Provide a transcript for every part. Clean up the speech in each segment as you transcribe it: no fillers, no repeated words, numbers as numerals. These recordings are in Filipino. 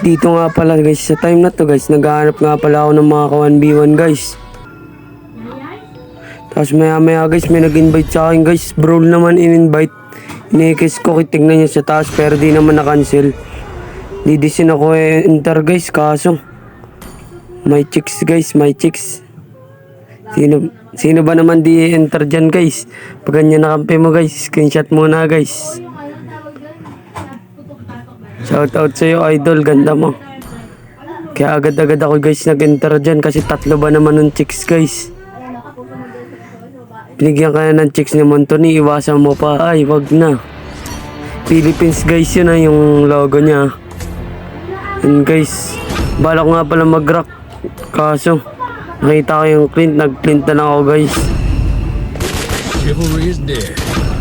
Dito nga pala guys, sa time na to guys, naghahanap nga pala ako ng mga ka-1v1 guys. Tapos maya maya guys, may nag-invite sa akin guys. Brawl naman in-invite. Inikis ko, tignan niya sa taas pero di naman na-cancel. Didisin ako enter guys, kaso may chicks guys, may chicks. Sino ba naman di enter dyan guys? Pag ganyan nakampi mo guys, screenshot muna guys. Shoutout sa'yo idol, ganda mo. Kaya agad-agad ako guys nag-enter dyan kasi 3 ba naman ng chicks guys. Binigyan ka na ng chicks ni Montoni, iwasan mo pa. Ay, wag na. Philippines guys, yun na yung logo niya. And guys, balak nga pala mag-rock. Kaso, nakita ko yung Clint, nag-Clint na lang ako guys.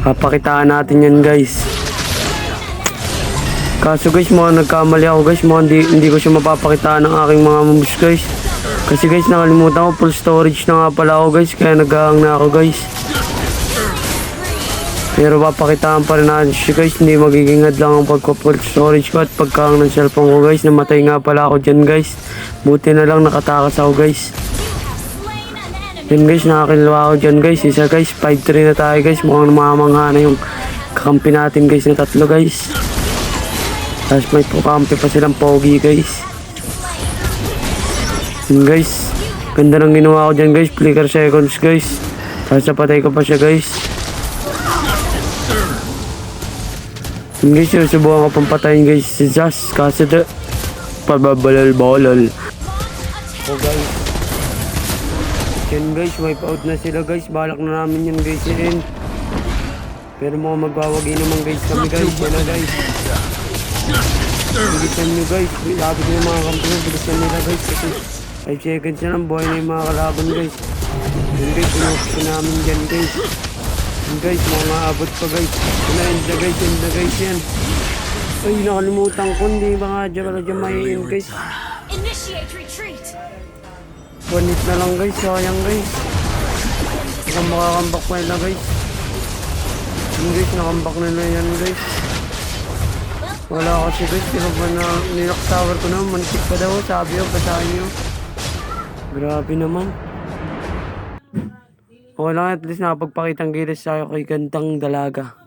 Papakitaan natin yan guys. Kaso guys, mga nagkamali ako guys, mga hindi ko siya mapapakitaan ng aking mga moves guys. Kasi guys, nakalimutan ko, full storage na nga pala ako guys, kaya naghahang na ako guys. Pero papakitaan pa rin natin siya guys, hindi magiging hadlang ang pagka-full storage ko at pagkahang ng cellphone ko guys. Namatay nga pala ako dyan guys. Buti na lang nakatakas ako guys. Yan guys, nakakilawa ako dyan guys. Isa guys, 5-3 na tayo guys. Mukhang mamangha na yung kakampi natin guys na 3 guys. Tapos may kakampi pa silang pogi guys. Yan guys, ganda ng ginawa ko dyan guys. Flicker seconds guys. Tapos napatay ko pa siya guys. Yan guys, susubukan ko pang patayin guys si Jazz. Kasi pababalal-balal. So guys, yan guys, wipe out na sila guys. Balak na namin yan guys yan. Pero mga magwawagi naman guys kami guys. Yan na guys. Bilisan nyo guys. Lapit na yung mga kampiyon. Bilisan nila guys. Kasi 5 seconds na lang. Buhay na yung mga kalaban guys. Yan guys, pinuksin namin dyan guys. Yan guys, mga maabot pa guys. Yan na guys, yan na guys yan. Ay, nakalimutan ko. Hindi ba nga dyan may-in guys. Initiate retreat. 1 hit na lang guys, sayang guys. Mukhang makakambak pa nila guys. Yun guys, nakambak nila yan guys. Wala kasi guys, pero ba na nilock tower ko naman, manisip pa daw, sabi ko, basahin nyo. Grabe naman. Okay lang, at least nakapagpakitang gilis sa'yo kay gandang dalaga.